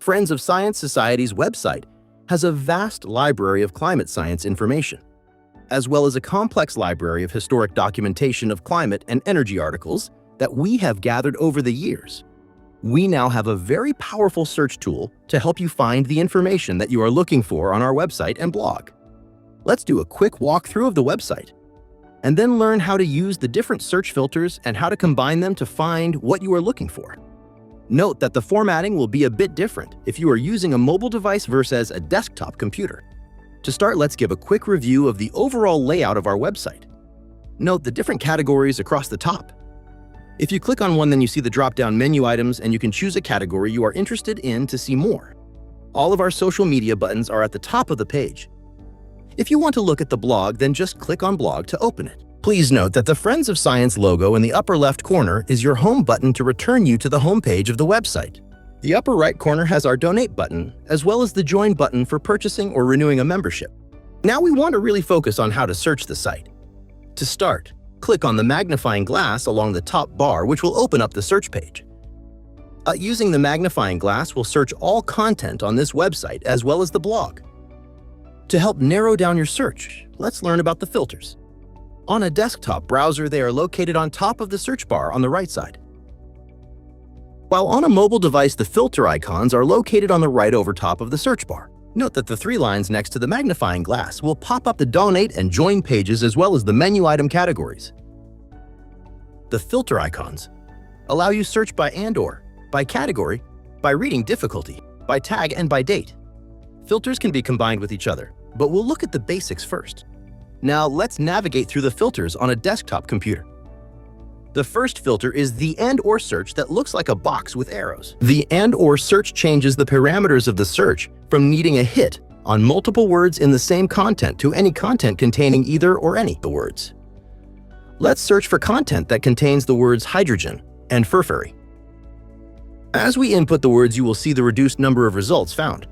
Friends of Science Society's website has a vast library of climate science information, as well as a complex library of historic documentation of climate and energy articles that we have gathered over the years. We now have a very powerful search tool to help you find the information that you are looking for on our website and blog. Let's do a quick walkthrough of the website, and then learn how to use the different search filters and how to combine them to find what you are looking for. Note that the formatting will be a bit different if you are using a mobile device versus a desktop computer. To start, let's give a quick review of the overall layout of our website. Note the different categories across the top. If you click on one, then you see the drop-down menu items and you can choose a category you are interested in to see more. All of our social media buttons are at the top of the page. If you want to look at the blog, then just click on Blog to open it. Please note that the Friends of Science logo in the upper left corner is your home button to return you to the home page of the website. The upper right corner has our Donate button, as well as the Join button for purchasing or renewing a membership. Now we want to really focus on how to search the site. To start, click on the magnifying glass along the top bar, which will open up the search page. Using the magnifying glass will search all content on this website as well as the blog. To help narrow down your search, let's learn about the filters. On a desktop browser, they are located on top of the search bar on the right side. While on a mobile device, the filter icons are located on the right over top of the search bar. Note that the three lines next to the magnifying glass will pop up the Donate and Join pages as well as the menu item categories. The filter icons allow you search by Andor, by category, by reading difficulty, by tag, and by date. Filters can be combined with each other, but we'll look at the basics first. Now let's navigate through the filters on a desktop computer. The first filter is the and/or search that looks like a box with arrows. The and/or search changes the parameters of the search from needing a hit on multiple words in the same content to any content containing either or any of the words. Let's search for content that contains the words hydrogen and fur fairy. As we input the words, you will see the reduced number of results found.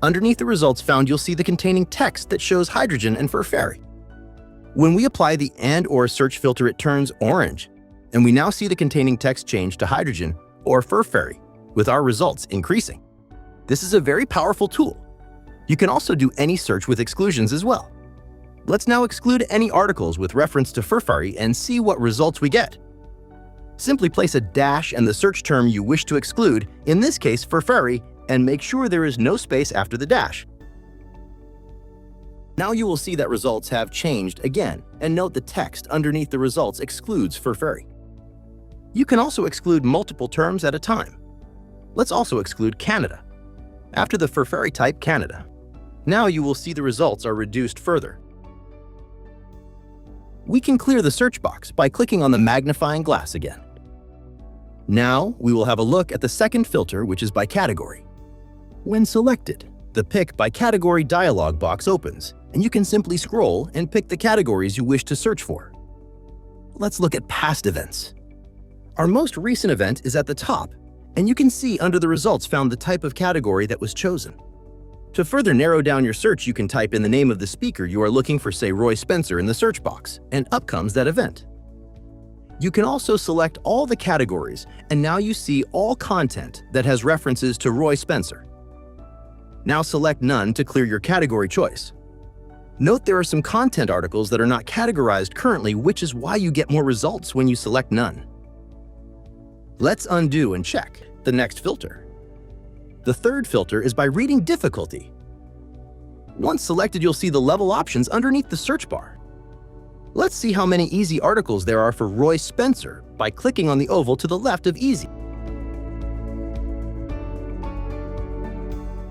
Underneath the results found, you'll see the containing text that shows hydrogen and fur fairy. When we apply the and/or search filter, it turns orange, and we now see the containing text change to hydrogen or fur fairy, with our results increasing. This is a very powerful tool. You can also do any search with exclusions as well. Let's now exclude any articles with reference to fur fairy and see what results we get. Simply place a dash and the search term you wish to exclude, in this case fur fairy, and make sure there is no space after the dash. Now you will see that results have changed again, and note the text underneath the results excludes fur fairy. You can also exclude multiple terms at a time. Let's also exclude Canada. After the fur fairy, type Canada. Now you will see the results are reduced further. We can clear the search box by clicking on the magnifying glass again. Now we will have a look at the second filter, which is by category. When selected, the Pick by Category dialog box opens, and you can simply scroll and pick the categories you wish to search for. Let's look at past events. Our most recent event is at the top, and you can see under the results found the type of category that was chosen. To further narrow down your search, you can type in the name of the speaker you are looking for, say Roy Spencer, in the search box, and up comes that event. You can also select all the categories, and now you see all content that has references to Roy Spencer. Now select None to clear your category choice. Note there are some content articles that are not categorized currently, which is why you get more results when you select None. Let's undo and check the next filter. The third filter is by reading difficulty. Once selected, you'll see the level options underneath the search bar. Let's see how many easy articles there are for Roy Spencer by clicking on the oval to the left of easy.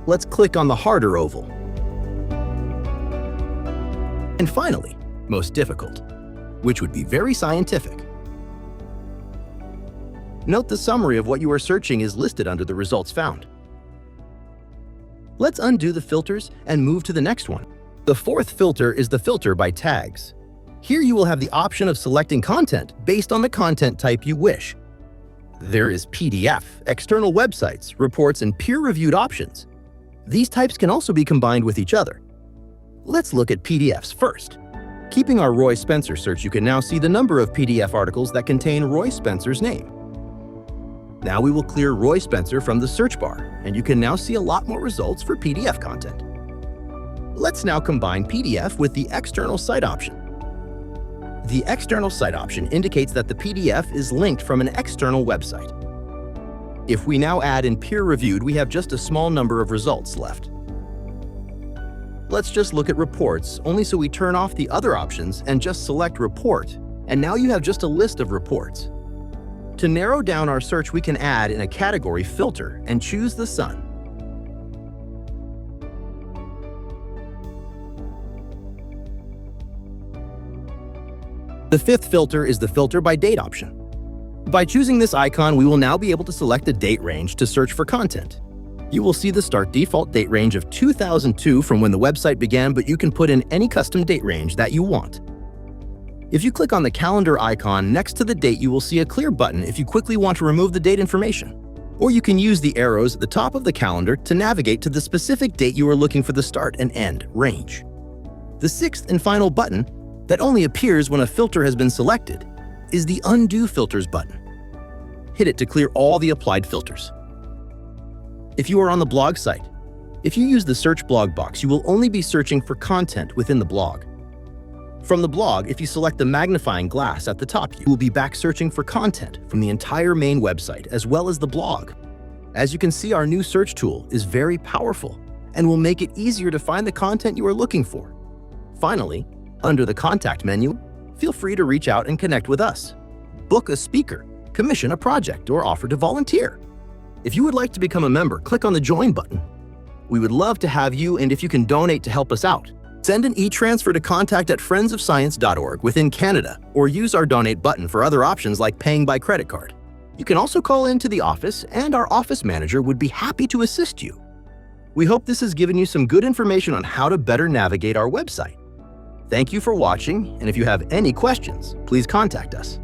Let's click on the harder oval. And finally, most difficult, which would be very scientific. Note the summary of what you are searching is listed under the results found. Let's undo the filters and move to the next one. The fourth filter is the filter by tags. Here you will have the option of selecting content based on the content type you wish. There is PDF, external websites, reports, and peer-reviewed options. These types can also be combined with each other. Let's look at PDFs first. Keeping our Roy Spencer search, you can now see the number of PDF articles that contain Roy Spencer's name. Now we will clear Roy Spencer from the search bar, and you can now see a lot more results for PDF content. Let's now combine PDF with the external site option. The external site option indicates that the PDF is linked from an external website. If we now add in peer-reviewed, we have just a small number of results left. Let's just look at reports, only so we turn off the other options and just select report, and now you have just a list of reports. To narrow down our search, we can add in a category filter and choose the sun. The fifth filter is the filter by date option. By choosing this icon, we will now be able to select a date range to search for content. You will see the start default date range of 2002 from when the website began, but you can put in any custom date range that you want. If you click on the calendar icon next to the date, you will see a clear button if you quickly want to remove the date information. Or you can use the arrows at the top of the calendar to navigate to the specific date you are looking for the start and end range. The sixth and final button, that only appears when a filter has been selected, is the Undo Filters button. Hit it to clear all the applied filters. If you are on the blog site, if you use the search blog box, you will only be searching for content within the blog. From the blog, if you select the magnifying glass at the top, you will be back searching for content from the entire main website as well as the blog. As you can see, our new search tool is very powerful and will make it easier to find the content you are looking for. Finally, under the Contact menu, feel free to reach out and connect with us. Book a speaker, commission a project, or offer to volunteer. If you would like to become a member, click on the Join button. We would love to have you, and if you can donate to help us out, send an e-transfer to contact@friendsofscience.org within Canada, or use our Donate button for other options like paying by credit card. You can also call into the office, and our office manager would be happy to assist you. We hope this has given you some good information on how to better navigate our website. Thank you for watching, and if you have any questions, please contact us.